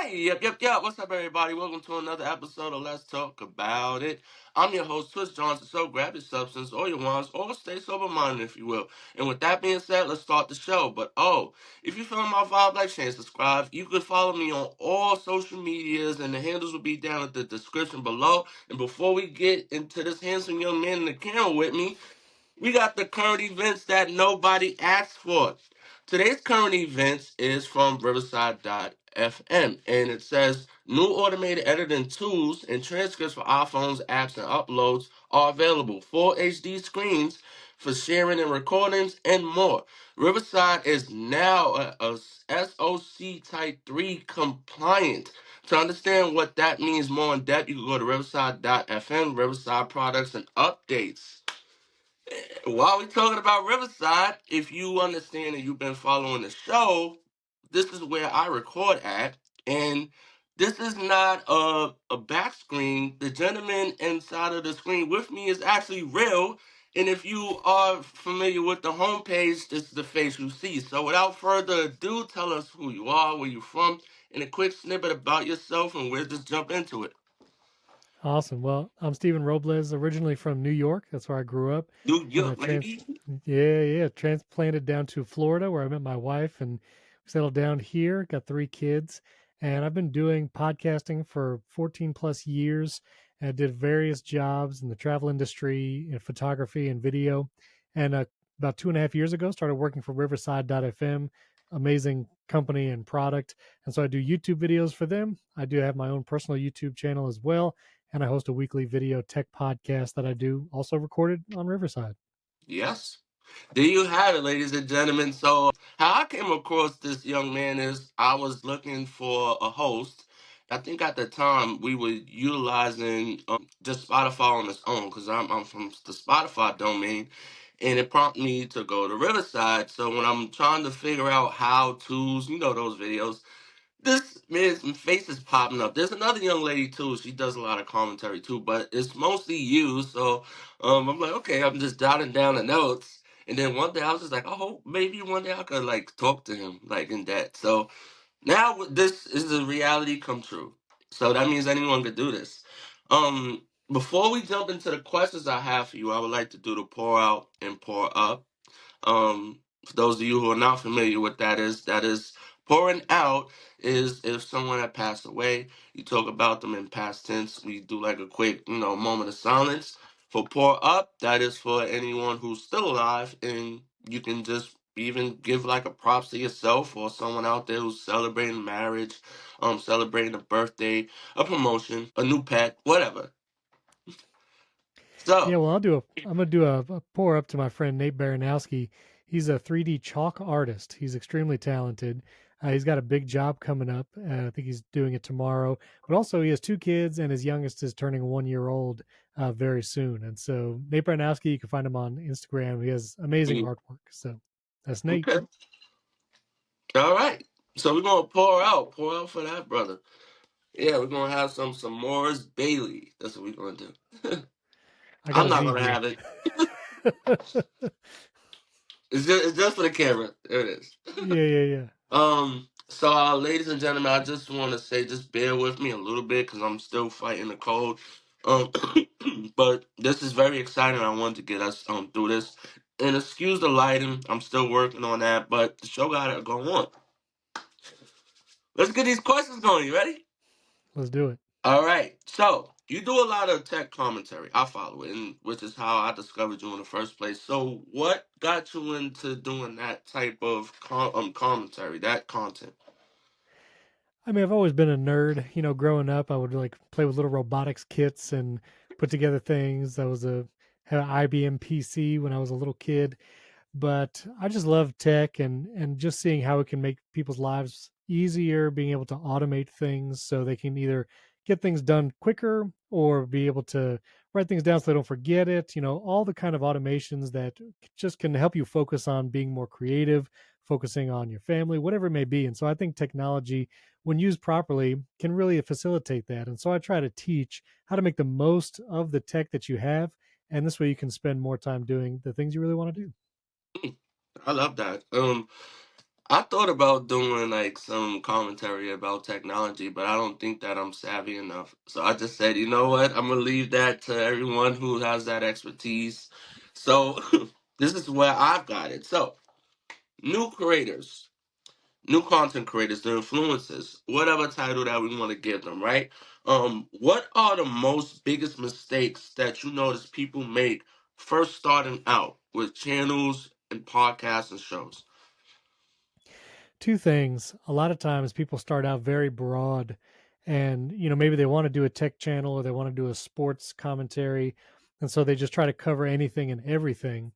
Yep. What's up, everybody? Welcome to another episode of Let's Talk About It. I'm your host, Twist Johnson. So grab your substance or your wands or stay sober minded, if you will. And with that being said, let's start the show. But if you feeling my vibe, like, share, and subscribe. You could follow me on all social medias, and the handles will be down at the description below. And before we get into this handsome young man in the camera with me, we got the current events that nobody asked for. Today's current events is from Riverside FM, and it says new automated editing tools and transcripts for iPhones, apps, and uploads are available. Full HD screens for sharing and recordings, and more. Riverside is now a SOC Type 3 compliant. To understand what that means more in depth, you can go to Riverside FM, Riverside products and updates. While we're talking about Riverside, if you understand and you've been following the show, this is where I record at. And this is not a back screen. The gentleman inside of the screen with me is actually real. And if you are familiar with the homepage, this is the face you see. So without further ado, tell us who you are, where you're from, and a quick snippet about yourself, and we'll just jump into it. Awesome. Well, I'm Stephen Robles, originally from New York. That's where I grew up. New And I York, lady. transplanted down to Florida where I met my wife and settled down here, got 3 kids. And I've been doing podcasting for 14 plus years. And I did various jobs in the travel industry, in photography and video. And about 2.5 years ago, started working for Riverside FM, amazing company and product. And so I do YouTube videos for them. I do have my own personal YouTube channel as well, and I host a weekly video tech podcast that I do, also recorded on Riverside. Yes. There you have it, ladies and gentlemen. So, how I came across this young man is I was looking for a host. I think at the time we were utilizing just Spotify on its own because I'm from the Spotify domain, and it prompted me to go to Riverside. So when I'm trying to figure out how to's, those videos, this man's face is popping up. There's another young lady too. She does a lot of commentary too, but it's mostly you. So I'm like, okay, I'm just jotting down the notes. And then one day I was just like, oh, maybe one day I could like talk to him like in that. So now this is a reality come true. So that means anyone could do this. Before we jump into the questions I have for you, I would like to do the pour out and pour up. For those of you who are not familiar with that is pouring out is if someone had passed away, you talk about them in past tense. We do like a quick, moment of silence. For pour up, that is for anyone who's still alive, and you can just even give like a props to yourself or someone out there who's celebrating marriage, celebrating a birthday, a promotion, a new pet, whatever. Yeah, So, well, I'm gonna do a pour up to my friend Nate Baranowski. He's a 3D chalk artist. He's extremely talented. He's got a big job coming up. I think he's doing it tomorrow. But also, he has 2 kids, and his youngest is turning 1 year old very soon. And so, Nate Baranowski, you can find him on Instagram. He has amazing artwork. So that's Nate. okay, all right. So we're gonna pour out for that brother. Yeah, we're gonna have some Morris Bailey. That's what we're gonna do. I got I'm a not Z gonna here. have it. It's just for the camera. There it is. Yeah. So ladies and gentlemen, I just want to say, just bear with me a little bit because I'm still fighting the cold. Um, but this is very exciting. I wanted to get us through this. And excuse the lighting. I'm still working on that, but the show gotta go on. Let's get these questions going. You ready? Let's do it. All right. So you do a lot of tech commentary. I follow it, and which is how I discovered you in the first place. So what got you into doing that type of commentary, that content? I mean, I've always been a nerd. Growing up, I would like play with little robotics kits and put together things. I was a had an IBM PC when I was a little kid, but I just love tech and just seeing how it can make people's lives easier, being able to automate things so they can either get things done quicker or be able to write things down so they don't forget it. All the kind of automations that just can help you focus on being more creative, focusing on your family, whatever it may be. And so I think technology, when used properly, can really facilitate that. And so I try to teach how to make the most of the tech that you have. And this way you can spend more time doing the things you really want to do. I love that. I thought about doing like some commentary about technology, but I don't think that I'm savvy enough. So I just said, you know what? I'm gonna leave that to everyone who has that expertise. So this is where I've got it. So new creators, new content creators, the influencers, whatever title that we want to give them, right? What are the most biggest mistakes that you notice people make first starting out with channels and podcasts and shows? Two things. A lot of times people start out very broad and maybe they want to do a tech channel or they want to do a sports commentary, and so they just try to cover anything and everything.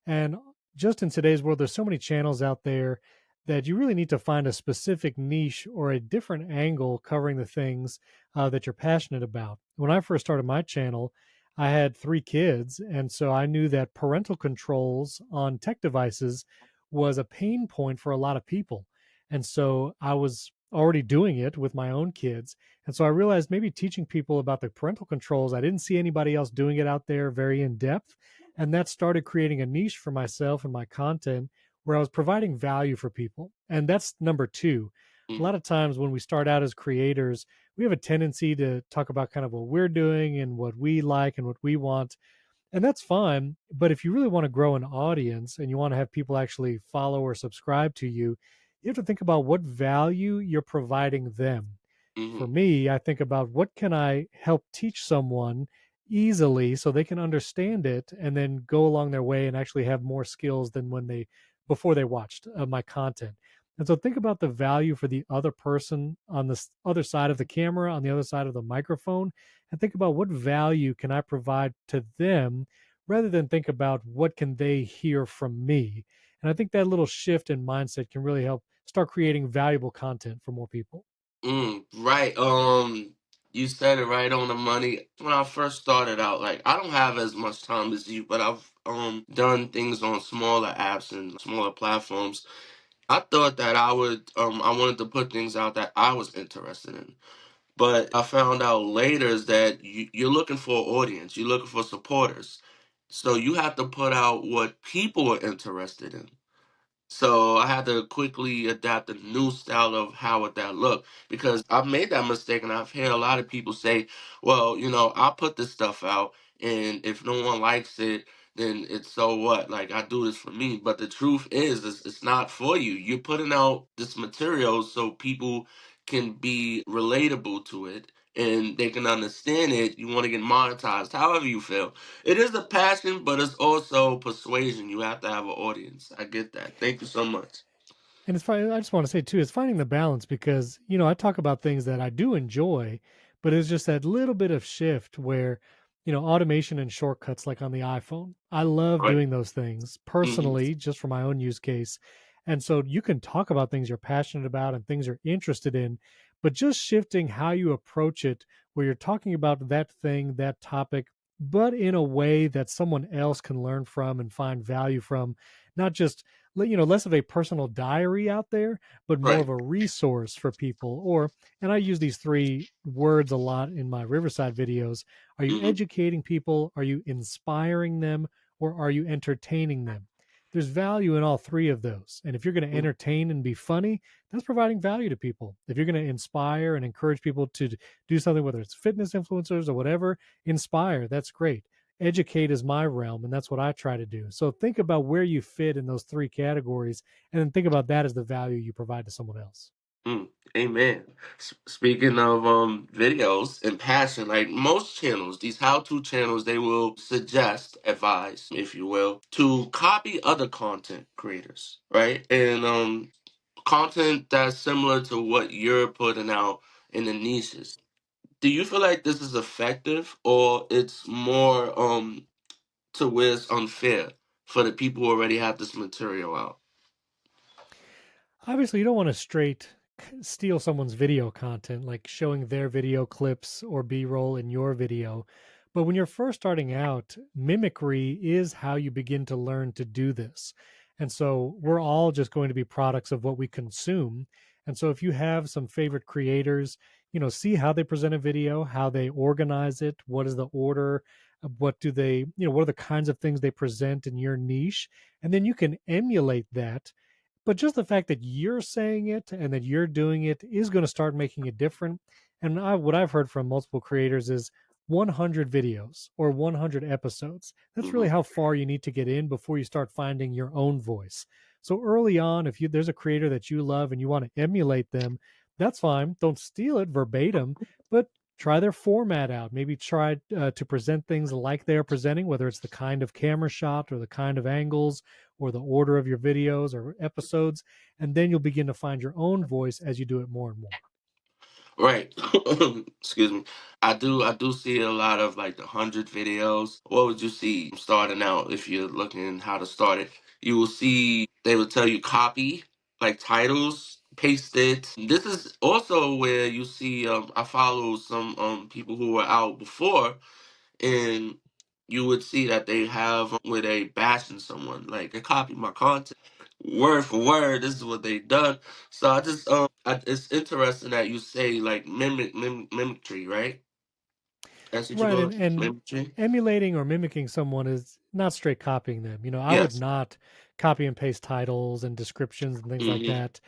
And just in today's world there's so many channels out there that you really need to find a specific niche or a different angle covering the things that you're passionate about. When I first started my channel, I had 3 kids, and so I knew that parental controls on tech devices was a pain point for a lot of people, and so I was already doing it with my own kids. And so I realized maybe teaching people about the parental controls, I didn't see anybody else doing it out there very in depth. And that started creating a niche for myself and my content where I was providing value for people. And that's number two. A lot of times when we start out as creators, we have a tendency to talk about kind of what we're doing and what we like and what we want, and that's fine. But if you really want to grow an audience and you want to have people actually follow or subscribe to you, you have to think about what value you're providing them. For Mm-hmm. me, I think about what can I help teach someone easily so they can understand it and then go along their way and actually have more skills than when they before they watched my content. And so think about the value for the other person on the other side of the camera, on the other side of the microphone, and think about what value can I provide to them rather than think about what can they hear from me. And I think that little shift in mindset can really help start creating valuable content for more people. Right. You said it right on the money. When I first started out, like I don't have as much time as you, but I've done things on smaller apps and smaller platforms. I thought that I wanted to put things out that I was interested in. But I found out later is that you're looking for an audience, you're looking for supporters. So you have to put out what people are interested in. So I had to quickly adapt a new style of how would that look, because I've made that mistake and I've heard a lot of people say, well, I put this stuff out and if no one likes it, then it's so what? Like I do this for me. But the truth is it's not for you. You're putting out this material so people can be relatable to it and they can understand it. You want to get monetized, however you feel. It is a passion, but it's also persuasion. You have to have an audience. I get that. Thank you so much. And it's fine. I just want to say too, it's finding the balance because I talk about things that I do enjoy, but it's just that little bit of shift where automation and shortcuts like on the iPhone. I love Right. doing those things Hmm. personally, just for my own use case. And so you can talk about things you're passionate about and things you're interested in, but just shifting how you approach it, where you're talking about that thing, that topic, but in a way that someone else can learn from and find value from, not just less of a personal diary out there, but more of Right. a resource for people. Or, and I use these 3 words a lot in my Riverside videos. Are you Hmm. educating people? Are you inspiring them? Or are you entertaining them? There's value in all 3 of those. And if you're going to entertain and be funny, that's providing value to people. If you're going to inspire and encourage people to do something, whether it's fitness influencers or whatever, inspire, that's great. Educate is my realm, and that's what I try to do. So think about where you fit in those 3 categories, and then think about that as the value you provide to someone else. Mm. Amen. Speaking of videos and passion, like most channels, these how-to channels, they will suggest, advise, if you will, to copy other content creators, right? And content that's similar to what you're putting out in the niches. Do you feel like this is effective, or it's more to where it's unfair for the people who already have this material out? Obviously, you don't want to steal someone's video content, like showing their video clips or B roll in your video. But when you're first starting out, mimicry is how you begin to learn to do this. And so we're all just going to be products of what we consume. And so if you have some favorite creators, see how they present a video, how they organize it, what is the order, what do they, what are the kinds of things they present in your niche. And then you can emulate that, But just the fact that you're saying it and that you're doing it is going to start making it different. And what I've heard from multiple creators is 100 videos or 100 episodes. That's really Hmm. how far you need to get in before you start finding your own voice. So early on, if there's a creator that you love and you want to emulate them, that's fine. Don't steal it verbatim, but try their format out. Maybe try to present things like they're presenting, whether it's the kind of camera shot or the kind of angles or the order of your videos or episodes, and then you'll begin to find your own voice as you do it more and more. Right. Excuse me. I do see a lot of like the 100 videos. What would you see starting out if you're looking how to start it? You will see they will tell you copy like titles, paste it. This is also where you see I follow some people who were out before, and you would see that they have where they bashing someone like they copy my content word for word. This is what they done. So I just it's interesting that you say like mimicry, right? That's what you Right, call it, and mimicry. emulating or mimicking someone is not straight copying them. I would Yes. not copy and paste titles and descriptions and things like Hmm. that.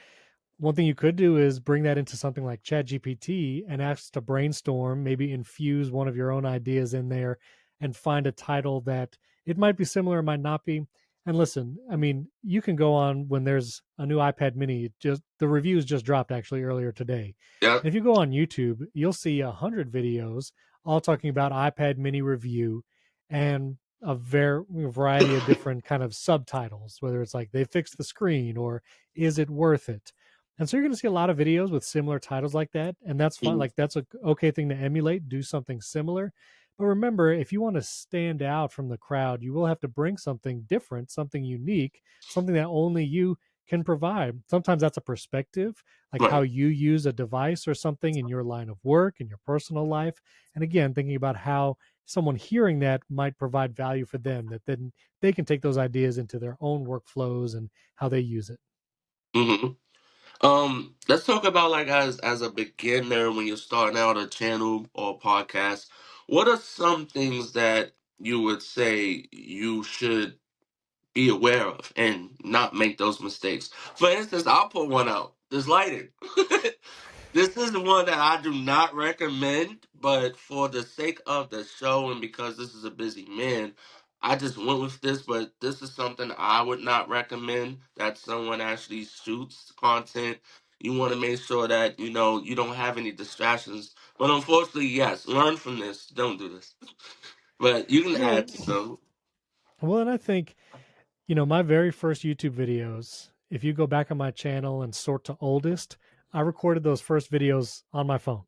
One thing you could do is bring that into something like ChatGPT and ask to brainstorm, maybe infuse one of your own ideas in there and find a title that it might be similar, it might not be. And listen, I mean, you can go on when there's a new iPad mini, just the reviews just dropped actually earlier today. Yep. And if you go on YouTube, you'll see 100 videos all talking about iPad mini review and variety of different kind of subtitles, whether it's like they fixed the screen or is it worth it? And so you're going to see a lot of videos with similar titles like that, and that's fine. Mhm. Like that's a okay thing to emulate, do something similar. But remember, if you want to stand out from the crowd, you will have to bring something different, something unique, something that only you can provide. Sometimes that's a perspective, like how Right. you use a device or something in your line of work, in your personal life. And again, thinking about how someone hearing that might provide value for them, that then they can take those ideas into their own workflows and how they use it. Hmm. Let's talk about like as a beginner when you're starting out a channel or podcast. What are some things that you would say you should be aware of and not make those mistakes? For instance, I'll put one out. This lighting. This is one that I do not recommend, but for the sake of the show and because this is a busy man, I just went with this. But this is something I would not recommend that someone actually shoots content. You want to make sure that you don't have any distractions. But unfortunately, yes, learn from this. Don't do this. But you can Well, add some. well, and I think my very first YouTube videos, if you go back on my channel and sort to oldest, I recorded those first videos on my phone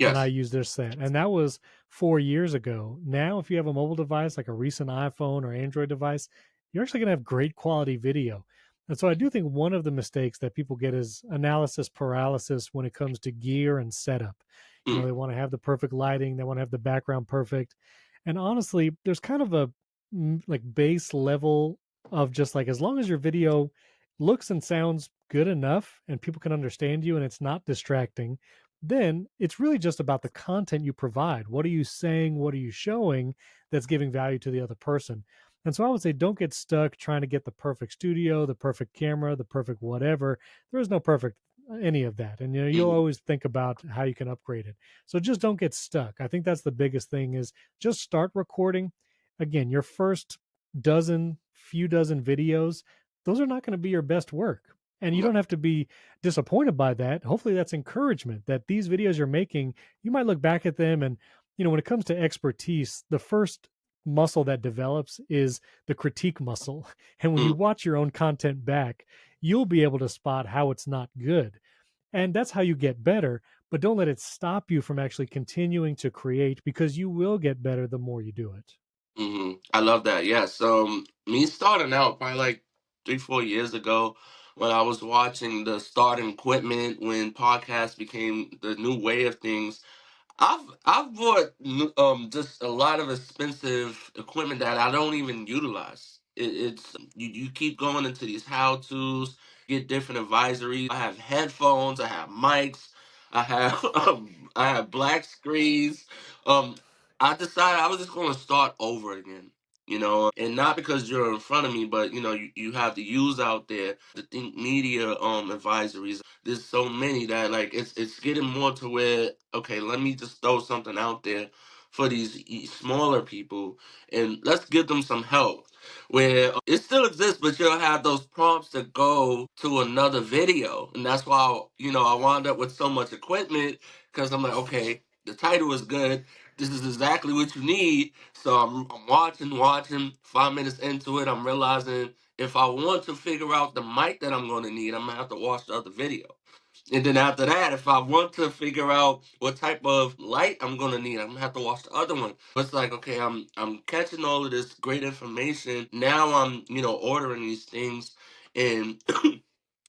and I Yes. used their set. And that was 4 years ago. Now, if you have a mobile device like a recent iPhone or Android device, you're actually going to have great quality video. And so I do think one of the mistakes that people get is analysis paralysis when it comes to gear and setup. Mm, They want to have the perfect lighting, they want to have the background perfect. And honestly, there's kind of a like base level of just like as long as your video looks and sounds good enough and people can understand you and it's not distracting, then it's really just about the content you provide. What are you saying? What are you showing that's giving value to the other person? And so I would say don't get stuck trying to get the perfect studio, the perfect camera, the perfect whatever. There is no perfect any of that. And you'll mm, always think about how you can upgrade it. So just don't get stuck. I think that's the biggest thing is just start recording. Again, your first few dozen videos, those are not going to be your best work. And you no. don't have to be disappointed by that. Hopefully, that's encouragement that these videos you're making, you might look back at them. And, when it comes to expertise, the first muscle that develops is the critique muscle. And when you Mm, watch your own content back, you'll be able to spot how it's not good. And that's how you get better. But don't let it stop you from actually continuing to create because you will get better the more you do it. I love that. Yes. Me starting out probably like 3, 4 years ago when I was watching the starting equipment when podcasts became the new way of things. I've bought just a lot of expensive equipment that I don't even utilize. It's you keep going into these how tos, get different advisories. I have headphones, I have mics, I have I have black screens. Um, I decided I was just going to start over again. and not because you're in front of me, but you have the use out there, the think media advisories. There's so many that like it's getting more to where, okay, let me just throw something out there for these smaller people, and let's give them some help. Where it still exists, but you'll have those prompts that go to another video, and that's why I wound up with so much equipment, because I'm like, okay, the title is good. This is exactly what you need. So I'm watching. 5 minutes into it, I'm realizing if I want to figure out the mic that I'm going to need, I'm going to have to watch the other video. And then after that, if I want to figure out what type of light I'm going to need, I'm going to have to watch the other one. But it's like, okay, I'm catching all of this great information. Now I'm, ordering these things, and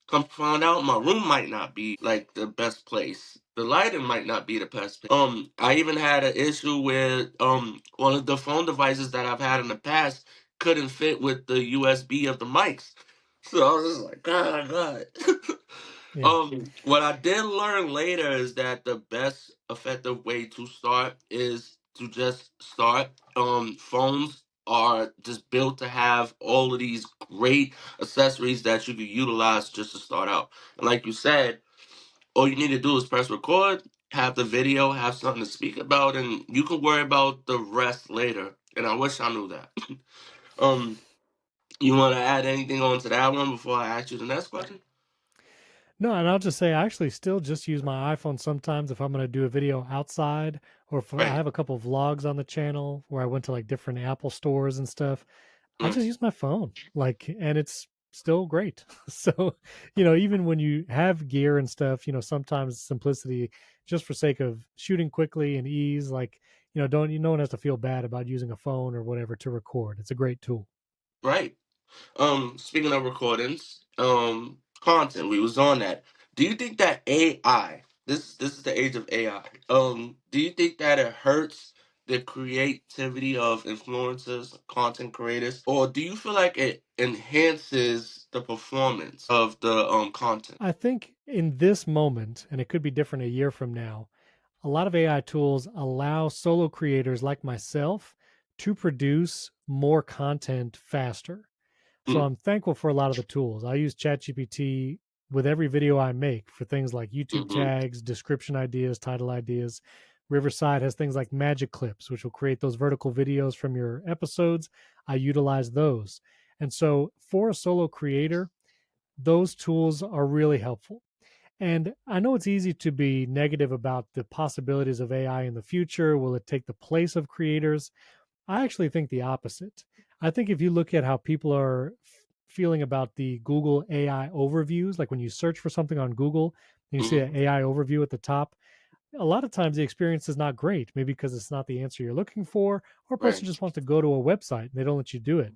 come to find out, my room might not be like the best place. The lighting might not be the best place. I even had an issue with one of the phone devices that I've had in the past couldn't fit with the USB of the mics. So I was just like, God. Yeah. What I did learn later is that the best effective way to start is to just start. Phones are just built to have all of these great accessories that you can utilize just to start out. And like you said, all you need to do is press record, have the video, have something to speak about, and you can worry about the rest later. And I wish I knew that. um, you want to add anything on to that one before I ask you the next question? No, and I'll just say I actually still just use my iPhone sometimes if I'm going to do a video outside, or if I Right. have a couple of vlogs on the channel where I went to like different Apple stores and stuff. I Mm, just use my phone, like, and it's still great. So, even when you have gear and stuff, sometimes simplicity, just for sake of shooting quickly and ease, like, don't no one has to feel bad about using a phone or whatever to record. It's a great tool. right. Speaking of recordings, content, we was on that. Do you think that AI, this is the age of AI, do you think that it hurts the creativity of influencers, content creators, or do you feel like it enhances the performance of the content? I think in this moment, and it could be different a year from now, a lot of AI tools allow solo creators like myself to produce more content faster. So Mm, I'm thankful for a lot of the tools. I use ChatGPT with every video I make for things like YouTube mm-hmm. tags, description ideas, title ideas. Riverside has things like magic clips, which will create those vertical videos from your episodes. I utilize those. And so for a solo creator, those tools are really helpful. And I know it's easy to be negative about the possibilities of AI in the future. Will it take the place of creators? I actually think the opposite. I think if you look at how people are feeling about the Google AI overviews, like when you search for something on Google and you see an Mm-hmm. AI overview at the top, a lot of times the experience is not great, maybe because it's not the answer you're looking for, or a person Right. just wants to go to a website and they don't let you do it.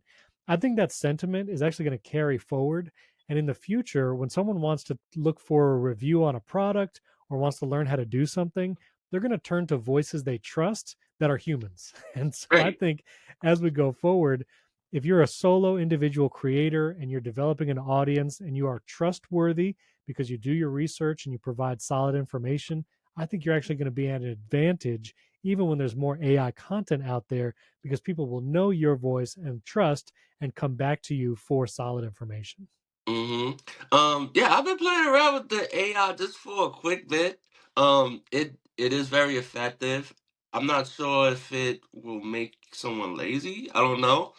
I think that sentiment is actually going to carry forward. And in the future, when someone wants to look for a review on a product or wants to learn how to do something, they're going to turn to voices they trust that are humans. And so I Right. think as we go forward, if you're a solo individual creator and you're developing an audience and you are trustworthy because you do your research and you provide solid information, I think you're actually going to be at an advantage even when there's more AI content out there because people will know your voice and trust and come back to you for solid information. Yeah, I've been playing around with the AI just for a quick bit. It is very effective. I'm not sure if it will make someone lazy. I don't know,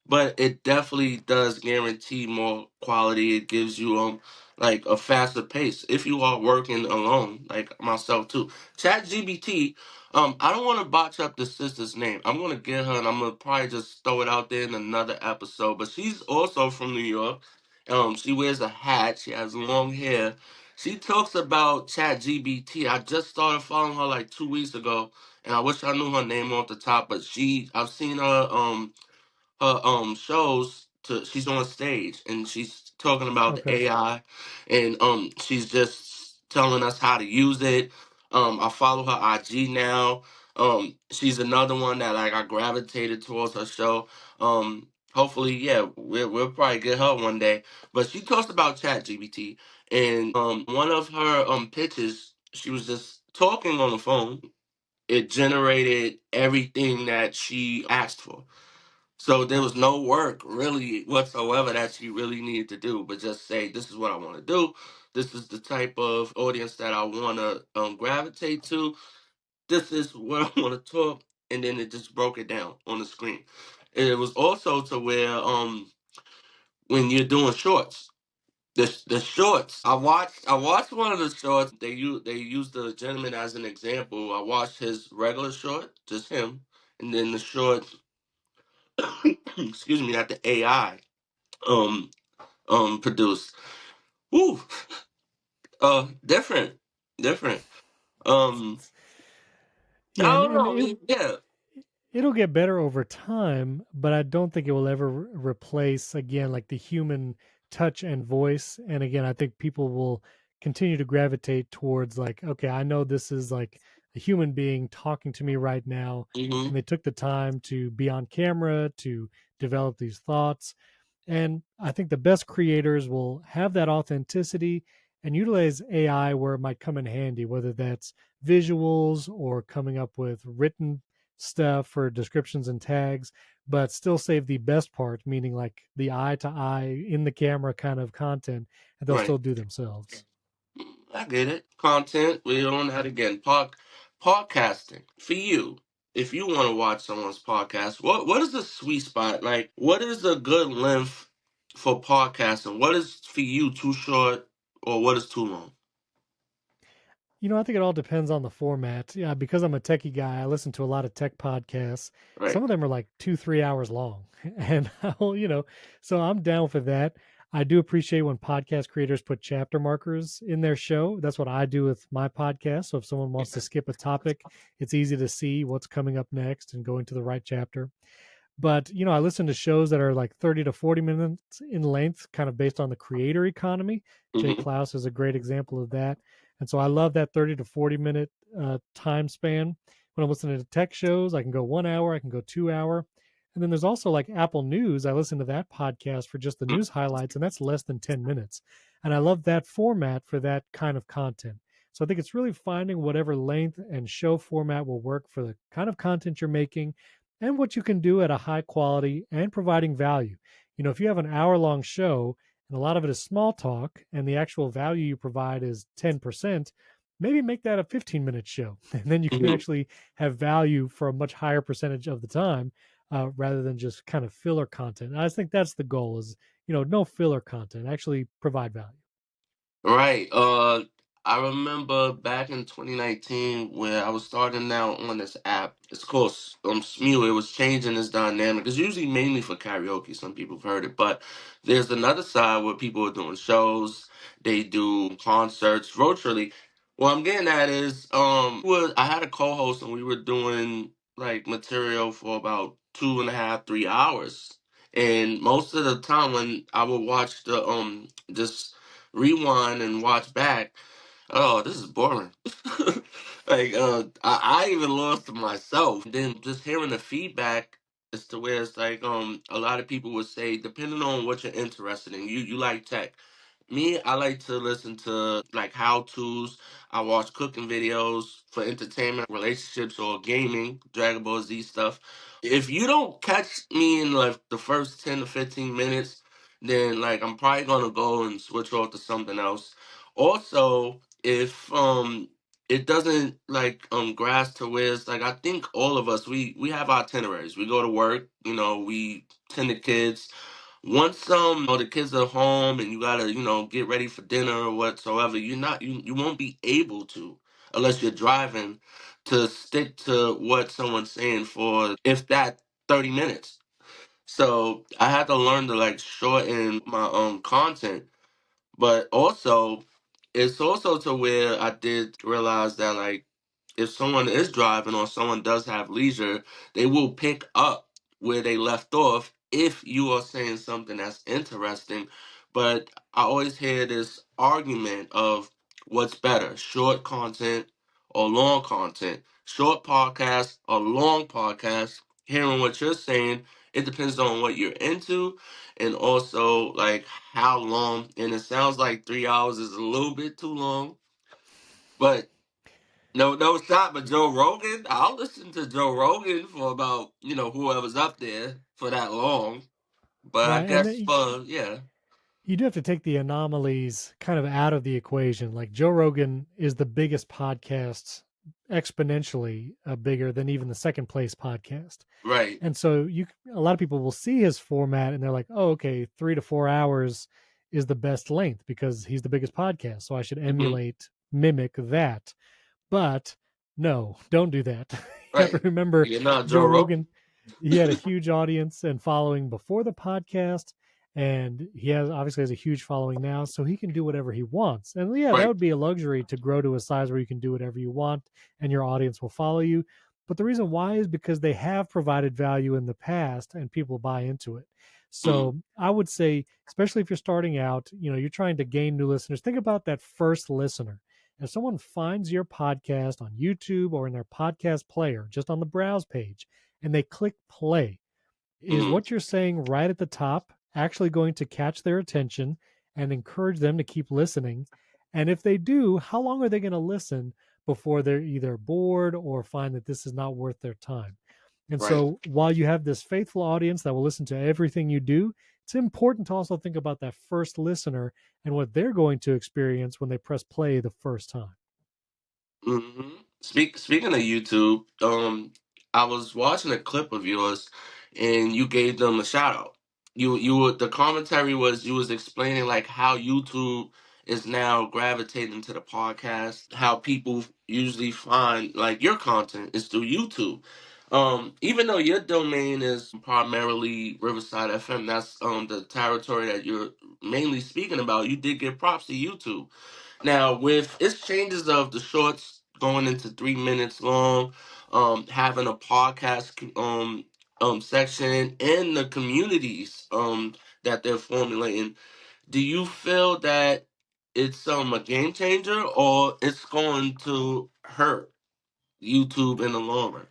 but it definitely does guarantee more quality. It gives you like a faster pace if you are working alone, like myself too. ChatGPT. I don't want to botch up the sister's name. I'm gonna get her, and I'm gonna probably just throw it out there in another episode. But she's also from New York. She wears a hat. She has long hair. She talks about ChatGPT. I just started following her like 2 weeks ago, and I wish I knew her name off the top. But I've seen her shows to she's on stage and she's talking about the Okay. AI, and she's just telling us how to use it. I follow her IG now. She's another one that like I gravitated towards her show. Hopefully, yeah, we'll probably get her one day. But she talks about ChatGPT, and one of her pitches, she was just talking on the phone. It generated everything that she asked for. So there was no work really whatsoever that she really needed to do, but just say, "This is what I want to do. This is the type of audience that I want to gravitate to. This is what I want to talk," and then it just broke it down on the screen. It was also to where when you're doing shorts, the shorts. I watched one of the shorts. They used the gentleman as an example. I watched his regular short, just him, and then the short, excuse me, that the AI um produced. Woo, different, different. Um, I Yeah, don't and know. I mean, yeah. it'll get better over time, but I don't think it will ever replace again like the human touch and voice. And again, I think people will continue to gravitate towards like, okay, I know this is like a human being talking to me right now, Hmm. and they took the time to be on camera to develop these thoughts. And I think the best creators will have that authenticity and utilize AI where it might come in handy, whether that's visuals or coming up with written stuff for descriptions and tags, but still save the best part, meaning like the eye to eye in the camera kind of content, and they'll Right. still do themselves. I get it. Content. We're on that again. Podcasting for you. If you want to watch someone's podcast, what is the sweet spot? Like, what is a good length for podcasting? What is for you too short, or what is too long? I think it all depends on the format. Yeah, because I'm a techie guy, I listen to a lot of tech podcasts. Some Right. of them are like 2, 3 hours long. And so I'm down for that. I do appreciate when podcast creators put chapter markers in their show. That's what I do with my podcast. So if someone wants to skip a topic, it's easy to see what's coming up next and go into the right chapter. But, I listen to shows that are like 30 to 40 minutes in length, kind of based on the creator economy. Jay Hmm. Klaus is a great example of that. And so I love that 30 to 40 minute time span. When I'm listening to tech shows, I can go 1 hour, I can go 2 hour. And then there's also like Apple News. I listen to that podcast for just the news highlights, and that's less than 10 minutes. And I love that format for that kind of content. So I think it's really finding whatever length and show format will work for the kind of content you're making and what you can do at a high quality and providing value. If you have an hour long show and a lot of it is small talk and the actual value you provide is 10%, maybe make that a 15-minute show. And then you can Hmm. actually have value for a much higher percentage of the time rather than just kind of filler content. And I think that's the goal is, no filler content, actually provide value. Right. I remember back in 2019 where I was starting out on this app. It's called Smew. It was changing its dynamic. It's usually mainly for karaoke. Some people have heard it, but there's another side where people are doing shows. They do concerts virtually. What I'm getting at is, I had a co-host and we were doing like material for about 2.5, 3 hours. And most of the time when I would watch the just rewind and watch back, oh, this is boring. Like, I even lost to myself. Then just hearing the feedback as to where it's like, a lot of people would say, depending on what you're interested in, you like tech. Me, I like to listen to like how to's. I watch cooking videos for entertainment, relationships, or gaming, Dragon Ball Z stuff. If you don't catch me in like the first 10 to 15 minutes, then like I'm probably gonna go and switch off to something else. Also, if it doesn't like grasp to where it's like, I think all of us, we have itineraries. We go to work, we tend to kids. Once the kids are home and you gotta, get ready for dinner or whatsoever, you won't be able to, unless you're driving, to stick to what someone's saying for, if that, 30 minutes. So I had to learn to like shorten my content. But also, it's also to where I did realize that, like, if someone is driving or someone does have leisure, they will pick up where they left off if you are saying something that's interesting. But I always hear this argument of what's better, short content or long content, short podcast or long podcast. Hearing what you're saying, it depends on what you're into and also like how long. And it sounds like 3 hours is a little bit too long, but no shot, but Joe Rogan. I'll listen to Joe Rogan for about whoever's up there for that long. But I Right. And guess then for yeah, you do have to take the anomalies kind of out of the equation. Like Joe Rogan is the biggest podcast exponentially bigger than even the second place podcast. right. And so a lot of people will see his format and they're like, oh, okay, 3 to 4 hours is the best length because he's the biggest podcast. So I should Hmm. mimic that. But no, don't do that. You have to Right. remember You're not Joe Joe Rogan. Rogan, he had a huge audience and following before the podcast, and he has a huge following now, so he can do whatever he wants. And yeah, that Right. would be a luxury to grow to a size where you can do whatever you want and your audience will follow you. But the reason why is because they have provided value in the past and people buy into it. Mm. So I would say, especially if you're starting out, you're trying to gain new listeners, think about that first listener. If someone finds your podcast on YouTube or in their podcast player, just on the browse page, and they click play, is Mm. what you're saying right at the top actually going to catch their attention and encourage them to keep listening? And if they do, how long are they going to listen before they're either bored or find that this is not worth their time? And Right. so while you have this faithful audience that will listen to everything you do, it's important to also think about that first listener and what they're going to experience when they press play the first time. Hmm. Speaking of YouTube, I was watching a clip of yours, and you gave them a shout out. The commentary was you was explaining like how YouTube is now gravitating to the podcast, how people usually find like your content is through YouTube. Even though your domain is primarily Riverside FM, that's the territory that you're mainly speaking about. You did give props to YouTube. Now, with its changes of the shorts going into 3 minutes long, having a podcast section and the communities that they're formulating, do you feel that it's a game changer or it's going to hurt YouTube in the long run?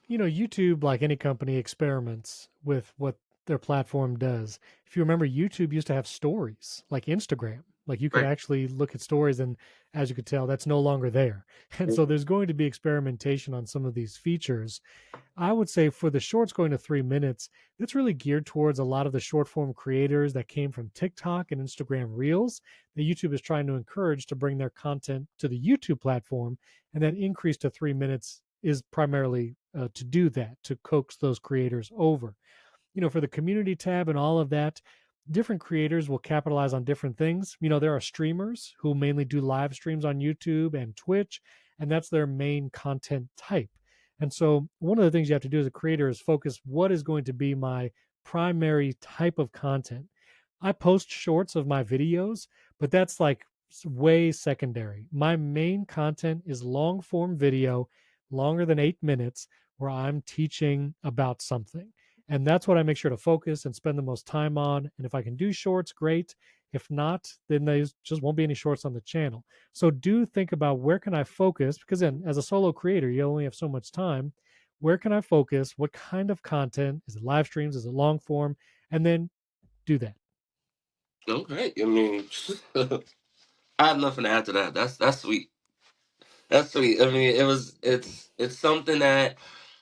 YouTube, like any company, experiments with what their platform does. If you remember, YouTube used to have stories like Instagram. Like you could Right. actually look at stories, and as you could tell, that's no longer there. And so there's going to be experimentation on some of these features. I would say for the shorts going to 3 minutes, that's really geared towards a lot of the short form creators that came from TikTok and Instagram Reels that YouTube is trying to encourage to bring their content to the YouTube platform. And that increase to 3 minutes is primarily to do that, to coax those creators over. For the community tab and all of that, different creators will capitalize on different things. There are streamers who mainly do live streams on YouTube and Twitch, and that's their main content type. And so, one of the things you have to do as a creator is focus what is going to be my primary type of content. I post shorts of my videos, but that's like way secondary. My main content is long form video, longer than 8 minutes, where I'm teaching about something. And that's what I make sure to focus and spend the most time on. And if I can do shorts, great. If not, then there just won't be any shorts on the channel. So do think about where can I focus? Because then as a solo creator, you only have so much time. Where can I focus? What kind of content? Is it live streams? Is it long form? And then do that. Okay. I mean, I have nothing to add to that. That's sweet. That's sweet. I mean, it's something that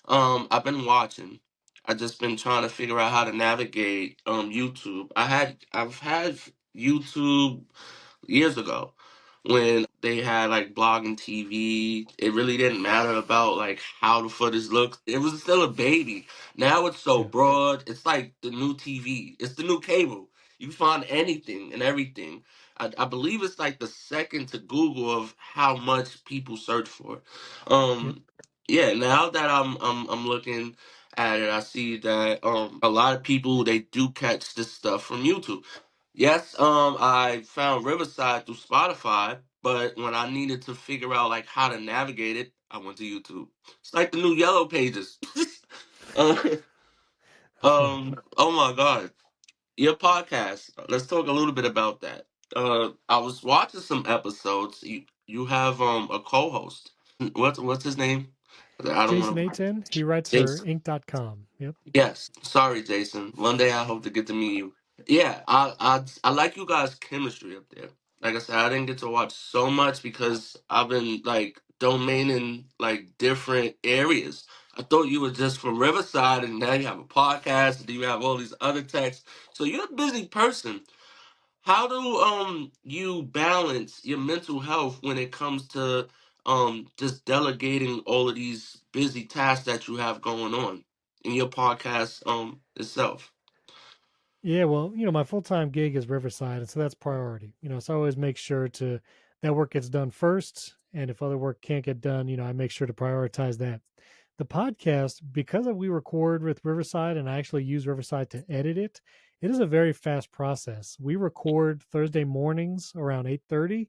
I've been watching. I just been trying to figure out how to navigate YouTube. I've had YouTube years ago when they had like blogging TV. It really didn't matter about like how the footage looks. It was still a baby. Now it's so Yeah. broad. It's like the new TV. It's the new cable. You can find anything and everything. I believe it's like the second to Google of how much people search for. Yep. Um, yeah. Now that I'm looking at it, I see that a lot of people they do catch this stuff from YouTube. Yes, I found Riverside through Spotify, but when I needed to figure out like how to navigate it, I went to YouTube. It's like the new Yellow Pages. uh, oh my God, your podcast. Let's talk a little bit about that. I was watching some episodes. You have a co-host. What's his name? I don't Jason want Aten, he writes for to. Inc.com. Yep. Yes. Sorry, Jason. One day I hope to get to meet you. Yeah, I like you guys' chemistry up there. Like I said, I didn't get to watch so much because I've been like domaining like different areas. I thought you were just from Riverside, and now you have a podcast, and then you have all these other texts. So you're a busy person. How do you balance your mental health when it comes to just delegating all of these busy tasks that you have going on in your podcast itself? Yeah, well, my full-time gig is Riverside, and so that's priority. So I always make sure to that work gets done first, and if other work can't get done, I make sure to prioritize that. The podcast, because we record with Riverside and I actually use Riverside to edit it, it is a very fast process. We record Thursday mornings around 8:30,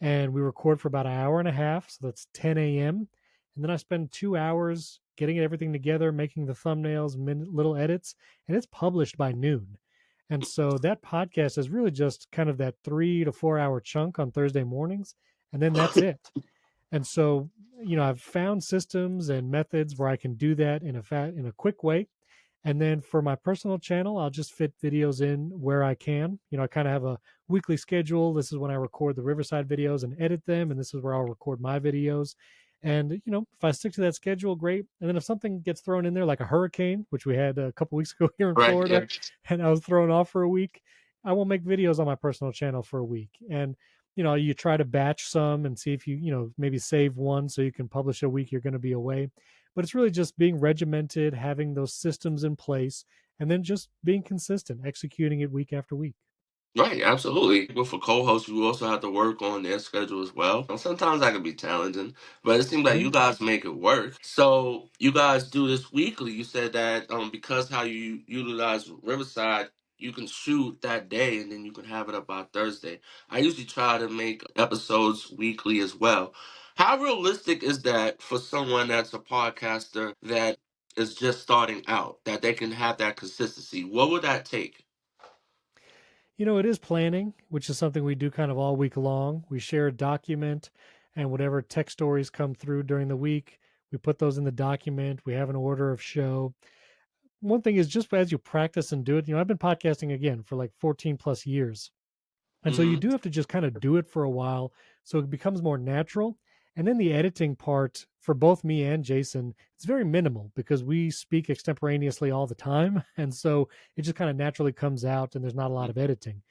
and we record for about an hour and a half, so that's 10 a.m. And then I spend 2 hours getting everything together, making the thumbnails, little edits, and it's published by noon. And so that podcast is really just kind of that 3 to 4 hour chunk on Thursday mornings, and then that's it. And so, I've found systems and methods where I can do that in a quick way. And then for my personal channel, I'll just fit videos in where I can. I kind of have a weekly schedule. This is when I record the Riverside videos and edit them, and this is where I'll record my videos. And if I stick to that schedule, great. And then if something gets thrown in there, like a hurricane, which we had a couple weeks ago here in Right. Florida, Yeah. and I was thrown off for a week, I will make videos on my personal channel for a week. And you try to batch some and see if maybe save one so you can publish a week you're going to be away. But it's really just being regimented, having those systems in place, and then just being consistent, executing it week after week. Right, absolutely. With a co-host, you also have to work on their schedule as well. And sometimes that can be challenging, but it seems Oh like you yeah. guys make it work. So you guys do this weekly. You said that because how you utilize Riverside, you can shoot that day and then you can have it up by Thursday. I usually try to make episodes weekly as well. How realistic is that for someone that's a podcaster that is just starting out, that they can have that consistency? What would that take? It is planning, which is something we do kind of all week long. We share a document, and whatever tech stories come through during the week, we put those in the document. We have an order of show. One thing is just as you practice and do it, I've been podcasting again for like 14 plus years. And so you Hmm. do have to just kind of do it for a while so it becomes more natural. And then the editing part for both me and Jason, it's very minimal because we speak extemporaneously all the time. And so it just kind of naturally comes out and there's not a lot of editing.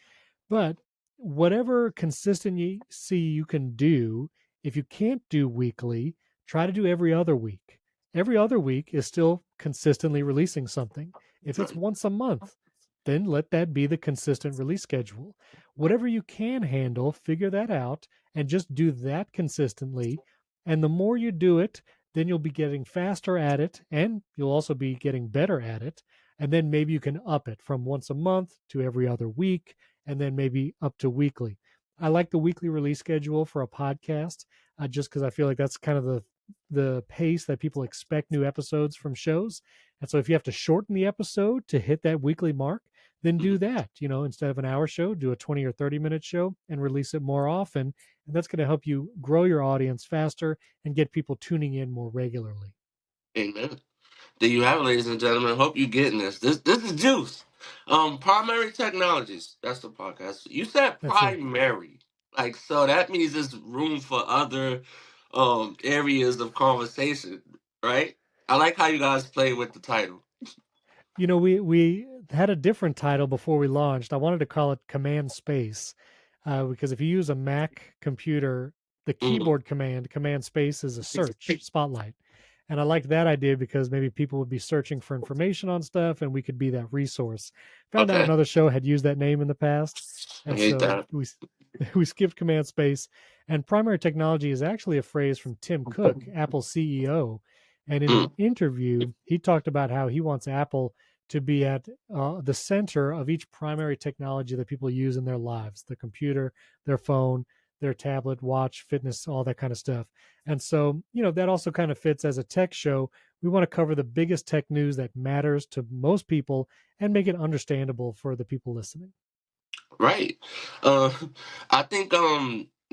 But whatever consistency you can do, if you can't do weekly, try to do every other week. Every other week is still consistently releasing something. If it's Right. once a month, then let that be the consistent release schedule. Whatever you can handle, figure that out and just do that consistently. And the more you do it, then you'll be getting faster at it and you'll also be getting better at it. And then maybe you can up it from once a month to every other week and then maybe up to weekly. I like the weekly release schedule for a podcast just because I feel like that's kind of the pace that people expect new episodes from shows. And so if you have to shorten the episode to hit that weekly mark, then do that. Instead of an hour show, do a 20 or 30-minute show and release it more often. And that's going to help you grow your audience faster and get people tuning in more regularly. Amen. There you have it, ladies and gentlemen. Hope you're getting this. This is juice. Primary technologies. That's the podcast. You said That's it. primary. Like so that means there's room for other areas of conversation, right? I like how you guys play with the title. We had a different title before we launched. I wanted to call it Command Space because if you use a Mac computer, the Mm, keyboard Command Space, is a search spotlight. And I liked that idea because maybe people would be searching for information on stuff and we could be that resource. Found out okay. another show had used that name in the past. I And hate so that. we skipped Command Space. And primary technology is actually a phrase from Tim Cook, Apple CEO. And in Mm, an interview, he talked about how he wants Apple to be at the center of each primary technology that people use in their lives: the computer, their phone, their tablet, watch, fitness, all that kind of stuff. And so, that also kind of fits as a tech show. We want to cover the biggest tech news that matters to most people and make it understandable for the people listening. right. Uh, I think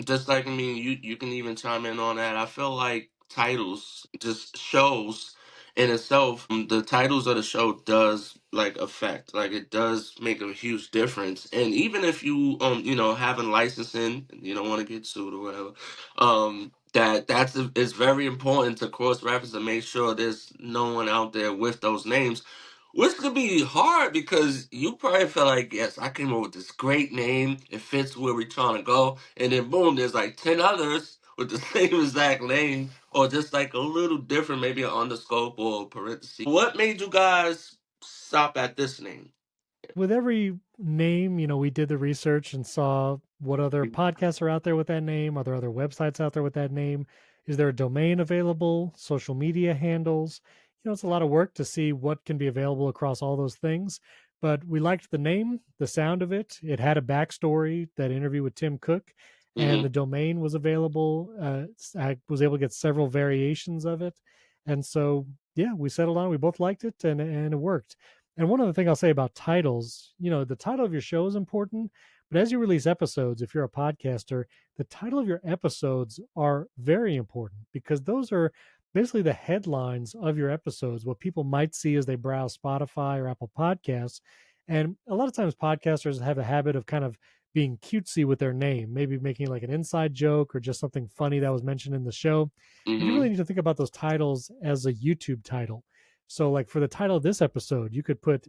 just like I mean you can even chime in on that. I feel like titles just shows in itself the titles of the show does like affect, like it does make a huge difference. And even if you having licensing and you don't want to get sued or whatever, That's it's very important to cross reference and make sure there's no one out there with those names, which could be hard because you probably feel like, yes, I came up with this great name, it fits where we're trying to go, and then boom, there's like 10 others with the same exact name, or just like a little different, maybe an underscope or a parenthesis. What made you guys stop at this name? With every name, we did the research and saw what other podcasts are out there with that name. Are there other websites out there with that name? Is there a domain available? Social media handles? It's a lot of work to see what can be available across all those things. But we liked the name, the sound of it. It had a backstory, that interview with Tim Cook, and Mm-hmm. the domain was available. I was able to get several variations of it. And so, yeah, we settled on it. We both liked it, and it worked. And one other thing I'll say about titles, the title of your show is important, but as you release episodes, if you're a podcaster, the title of your episodes are very important because those are basically the headlines of your episodes, what people might see as they browse Spotify or Apple Podcasts. And a lot of times podcasters have a habit of kind of being cutesy with their name, maybe making like an inside joke or just something funny that was mentioned in the show. But you Mm-hmm. really need to think about those titles as a YouTube title. So, like for the title of this episode, you could put,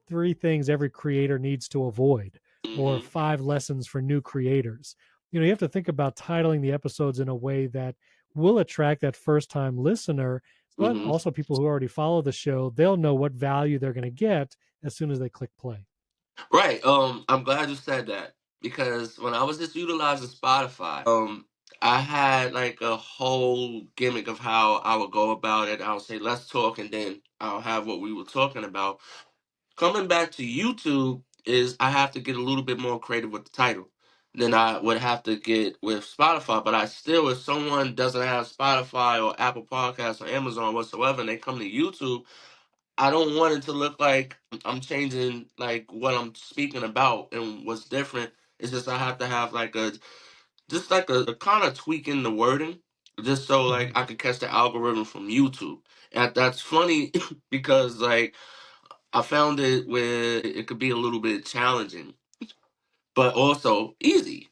3 things every creator needs to avoid, or Mm-hmm. 5 lessons for new creators. You have to think about titling the episodes in a way that will attract that first time listener, but Mm-hmm. also people who already follow the show, they'll know what value they're going to get as soon as they click play. Right. I'm glad you said that because when I was just utilizing Spotify, I had like a whole gimmick of how I would go about it. I'll say, let's talk, and then I'll have what we were talking about. Coming back to YouTube is I have to get a little bit more creative with the title than I would have to get with Spotify. But I still, if someone doesn't have Spotify or Apple Podcasts or Amazon whatsoever, and they come to YouTube, I don't want it to look like I'm changing like what I'm speaking about and what's different. It's just I have to have like a just like a kind of tweaking the wording just so like Mhm. I could catch the algorithm from YouTube. And that's funny because like I found it where it could be a little bit challenging, but also easy.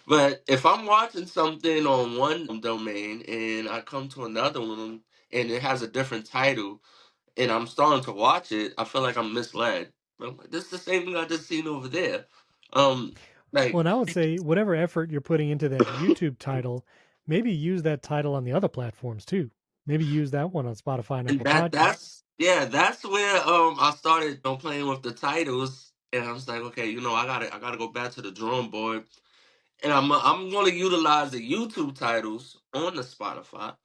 But if I'm watching something on one domain and I come to another one and it has a different title and I'm starting to watch it, I feel like I'm misled. But I'm like, this is the same thing I just seen over there. Um, Well, like, and I would say whatever effort you're putting into that YouTube title, maybe use that title on the other platforms too. Maybe use that one on Spotify and and Apple Podcasts. that's where I started playing with the titles, and I was like, okay, I gotta go back to the drawing board, and I'm gonna utilize the YouTube titles on the Spotify,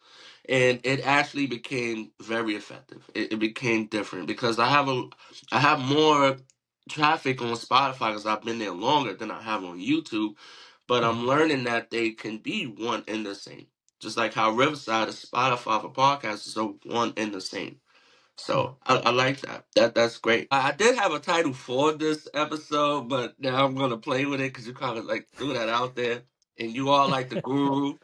and it actually became very effective. It became different because I have more traffic on Spotify because I've been there longer than I have on YouTube. But I'm Mhm. learning that they can be one and the same, just like how Riverside is Spotify for podcasts is a one and the same. Yeah. So I like that. That's great. I did have a title for this episode, but now I'm gonna play with it because you kind of like threw that out there, and you are like the guru.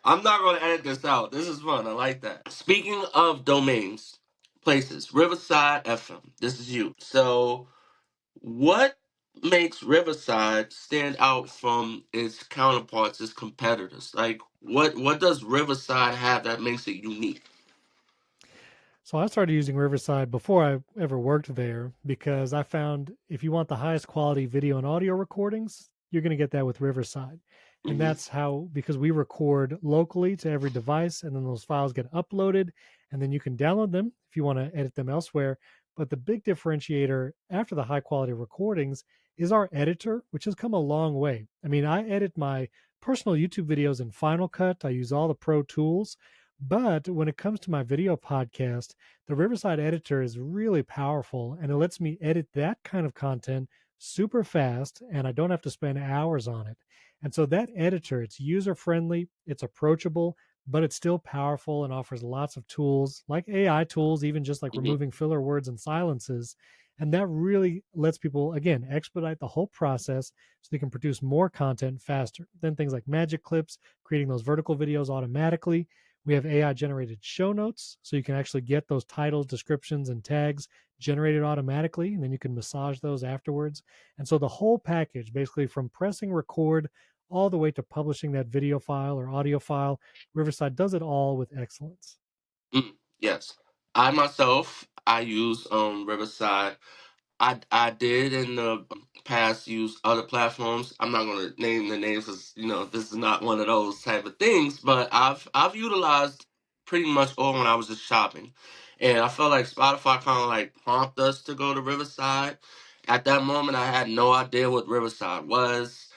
I'm not going to edit this out. This is fun. I like that. Speaking of domains, places, Riverside FM. This is you. So, what makes Riverside stand out from its counterparts, its competitors? Like, what does Riverside have that makes it unique? So I started using Riverside before I ever worked there because I found if you want the highest quality video and audio recordings, you're going to get that with Riverside. And Hmm. that's how, because we record locally to every device and then those files get uploaded and then you can download them if you want to edit them elsewhere. But the big differentiator after the high quality recordings is our editor, which has come a long way. I mean, I edit my personal YouTube videos in Final Cut, I use all the pro tools. But when it comes to my video podcast, the Riverside editor is really powerful and it lets me edit that kind of content super fast and I don't have to spend hours on it. And so that editor, it's user friendly, it's approachable, but it's still powerful and offers lots of tools like AI tools, even just like Hmm. removing filler words and silences. And that really lets people, again, expedite the whole process so they can produce more content faster. Then things like magic clips, creating those vertical videos automatically. We have AI generated show notes, so you can actually get those titles, descriptions, and tags generated automatically, and then you can massage those afterwards. And so the whole package, basically from pressing record all the way to publishing that video file or audio file. Riverside does it all with excellence. Yes. I myself, I use Riverside. I did in the past use other platforms. I'm not gonna name the names because this is not one of those type of things. But I've utilized pretty much all when I was just shopping, and I felt like Spotify kind of like prompted us to go to Riverside. At that moment, I had no idea what Riverside was.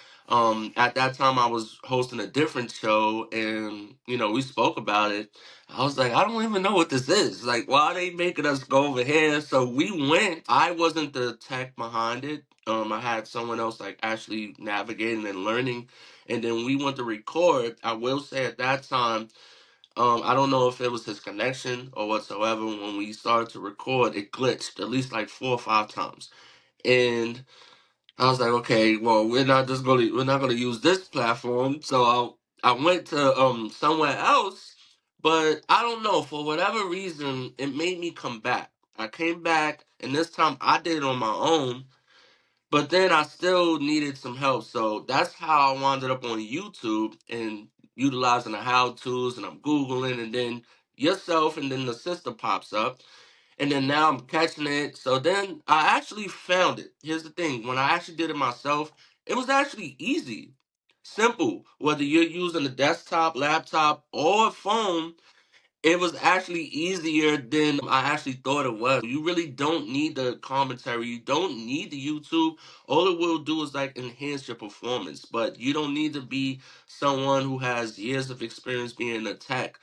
At that time, I was hosting a different show, and we spoke about it. I was like, I don't even know what this is. Like, why are they making us go over here? So we went. I wasn't the tech behind it. I had someone else like actually navigating and learning, and then we went to record. I will say at that time, I don't know if it was his connection or whatsoever. When we started to record, it glitched at least like 4 or 5 times, and I was like, okay, well, we're not gonna use this platform. So I went to somewhere else, but I don't know, for whatever reason it made me come back. I came back, and this time I did it on my own, but then I still needed some help. So that's how I wound up on YouTube and utilizing the how to's, and I'm Googling, and then yourself, and then the sister pops up, and then now I'm catching it. So then I actually found it. Here's the thing: when I actually did it myself, it was actually easy, simple. Whether you're using a desktop, laptop, or a phone, it was actually easier than I actually thought it was. You really don't need the commentary. You don't need the YouTube. All it will do is like enhance your performance. But you don't need to be someone who has years of experience being a tech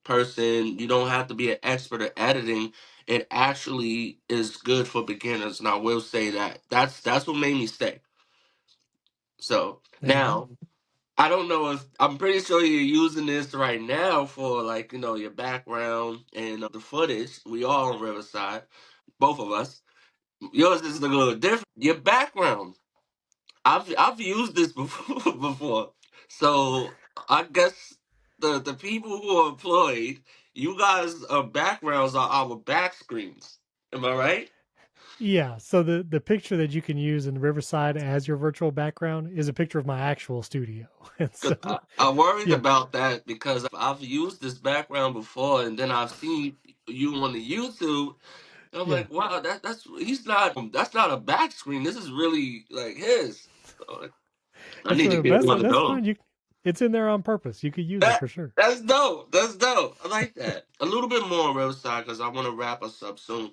person. You don't have to be an expert at editing. It actually is good for beginners, and I will say that. That's what made me stay. So Amen. now I don't know if I'm pretty sure you're using this right now for like your background and the footage. We all on Riverside, both of us. Yours is a little different. Your background, I've used this before, before. So I guess the people who are employed, you guys' backgrounds are our back screens. Am I right? Yeah, so the picture that you can use in Riverside as your virtual background is a picture of my actual studio. And Cause so I worried yeah, about that because I've used this background before, and then I've seen you on the YouTube. And I'm yeah. like, wow, that's not a back screen. This is really like his. So I need to Sure, get one of that's those. fine. It's in there on purpose. You could use it That for sure. that's dope. That's dope. I like that. A little bit more on Riverside because I want to wrap us up soon.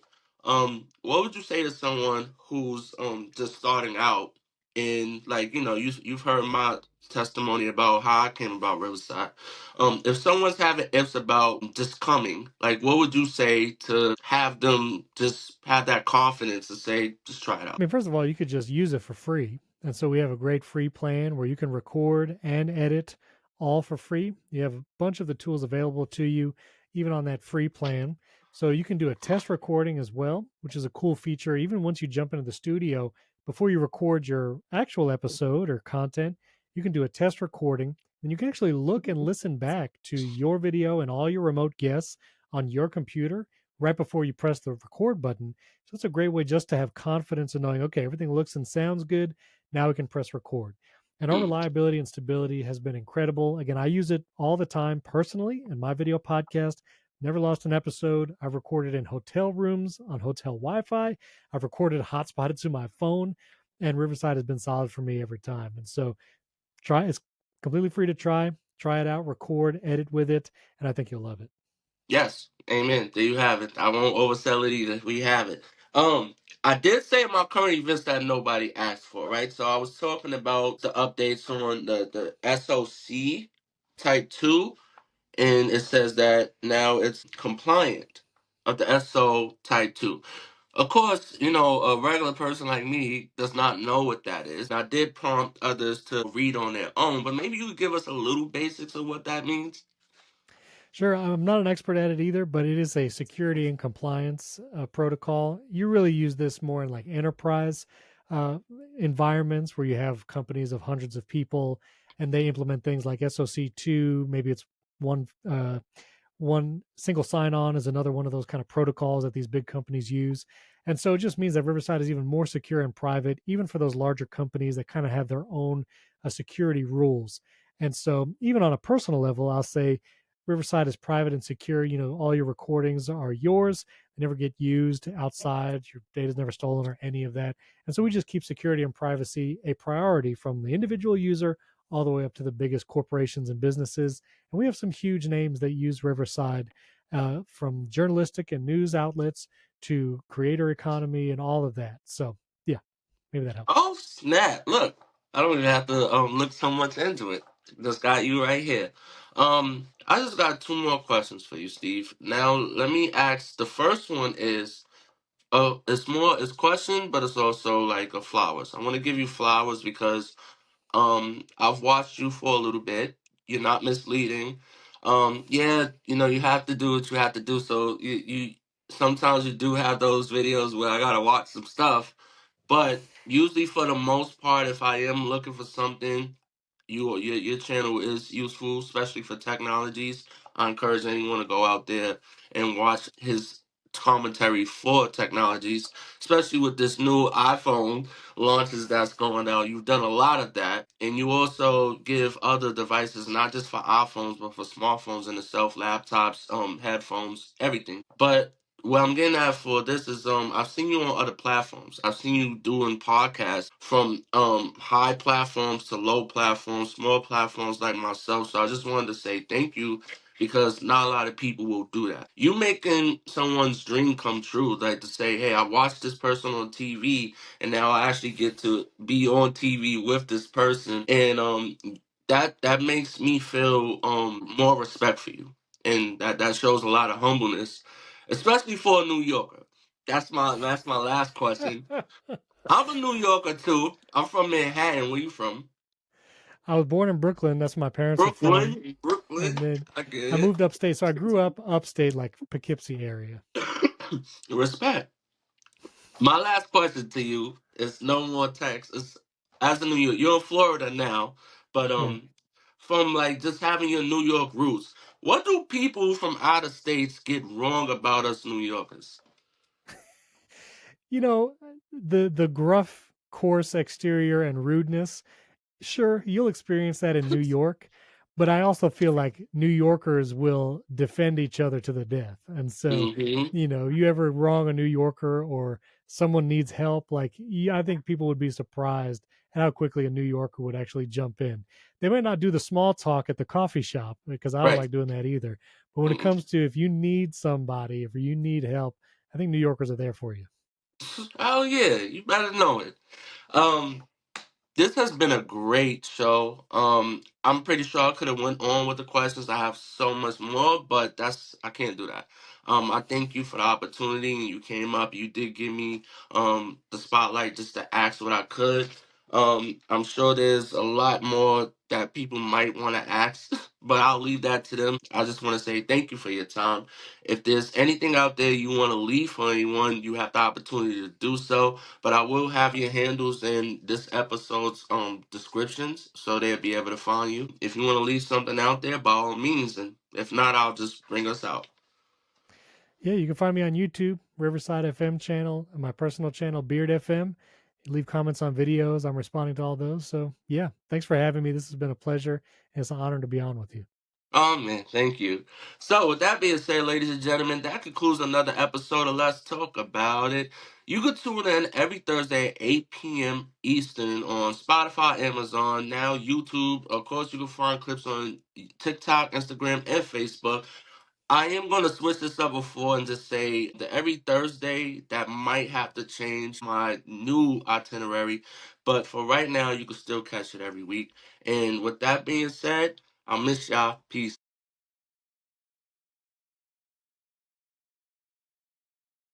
What would you say to someone who's just starting out in like you've heard my testimony about how I came about Riverside. If someone's having ifs about just coming, like what would you say to have them just have that confidence to say just try it I out? mean, first of all, you could just use it for free. And so we have a great free plan where you can record and edit all for free. You have a bunch of the tools available to you, even on that free plan. So you can do a test recording as well, which is a cool feature. Even once you jump into the studio, before you record your actual episode or content, you can do a test recording. And you can actually look and listen back to your video and all your remote guests on your computer right before you press the record button. So it's a great way just to have confidence in knowing, okay, everything looks and sounds good. Now we can press record. And our Mm, reliability and stability has been incredible. Again, I use it all the time personally in my video podcast. Never lost an episode. I've recorded in hotel rooms on hotel Wi Fi. I've recorded hotspotted to my phone, and Riverside has been solid for me every time. And so it's completely free to try. Try it out, record, edit with it, and I think you'll love it. yes, amen. There you have it. I won't oversell it either. We have it. I did say my current events that nobody asked for, right? So I was talking about the updates on the SOC Type 2, and it says that now it's compliant of the SO Type 2. Of course, a regular person like me does not know what that is. And I did prompt others to read on their own, but maybe you could give us a little basics of what that means? Sure, I'm not an expert at it either, but it is a security and compliance protocol. You really use this more in like enterprise uh, environments where you have companies of hundreds of people and they implement things like SOC2. Maybe it's one One single sign on is another one of those kind of protocols that these big companies use. And so it just means that Riverside is even more secure and private, even for those larger companies that kind of have their own security rules. And so, even on a personal level, I'll say Riverside is private and secure. All your recordings are yours. They never get used outside. Your data is never stolen or any of that. And so we just keep security and privacy a priority from the individual user all the way up to the biggest corporations and businesses. And we have some huge names that use Riverside, from journalistic and news outlets to creator economy and all of that. So, yeah, maybe that helps. Oh snap! Look, I don't even have to look so much into it. Just got you right here. I just got two more questions for you, Steve. Now let me ask. The first one is, it's question, but it's also like a flowers. I want to give you flowers because I've watched you for a little bit. You're not misleading. Yeah, you have to do what you have to do. So you sometimes you do have those videos where I gotta watch some stuff, but usually, for the most part, if I am looking for something, your channel is useful, especially for technologies. I encourage anyone to go out there and watch his commentary for technologies, especially with this new iPhone launches that's going out. You've done a lot of that, and you also give other devices, not just for iPhones, but for smartphones in itself, laptops, headphones, everything. But what I'm getting at for this is I've seen you on other platforms. I've seen you doing podcasts from high platforms to low platforms, small platforms like myself. So I just wanted to say thank you because not a lot of people will do that. You making someone's dream come true, like to say, hey, I watched this person on TV and now I actually get to be on TV with this person, and that makes me feel more respect for you, and that shows a lot of humbleness, especially for a New Yorker. That's my last question. I'm a New Yorker too. I'm from Manhattan. Where you from? I was born in Brooklyn. That's where my parents are from. Brooklyn. Brooklyn. And then I get I it. moved upstate. So I grew up upstate, like Poughkeepsie area. Respect. My last question to you is no more text. It's, as a New York, you're in Florida now, but Yeah. from like just having your New York roots, what do people from out of states get wrong about us New Yorkers? You know, the gruff, coarse exterior and rudeness, sure, you'll experience that in New York, but I also feel like New Yorkers will defend each other to the death. And so, Hmm. you ever wrong a New Yorker or someone needs help, like, I think people would be surprised at how quickly a New Yorker would actually jump in. They might not do the small talk at the coffee shop because I don't Right. like doing that either. But when it Mm. comes to if you need somebody, if you need help, I think New Yorkers are there for you. Oh yeah, you better know it. Um, This has been a great show. I'm pretty sure I could have went on with the questions. I have so much more, but I can't do that. I thank you for the opportunity. You came up. You did give me the spotlight just to ask what I could. I'm sure there's a lot more that people might want to ask, but I'll leave that to them. I just want to say thank you for your time. If there's anything out there you want to leave for anyone, you have the opportunity to do so, but I will have your handles in this episode's descriptions so they'll be able to find you. If you want to leave something out there, by all means, and if not, I'll just bring us out. Yeah, you can find me on YouTube, Riverside FM channel, and my personal channel, Beard FM. Leave comments on videos. I'm responding to all those. So, yeah, thanks for having me. This has been a pleasure, and it's an honor to be on with you. Oh man, thank you. So with that being said, ladies and gentlemen, that concludes another episode of Let's Talk About It. You can tune in every Thursday at 8 p.m. Eastern on Spotify, Amazon, now YouTube. Of course, you can find clips on TikTok, Instagram, and Facebook. I am going to switch this up before and just say that every Thursday that might have to change my new itinerary, but for right now, you can still catch it every week. And with that being said, I'll miss y'all. Peace.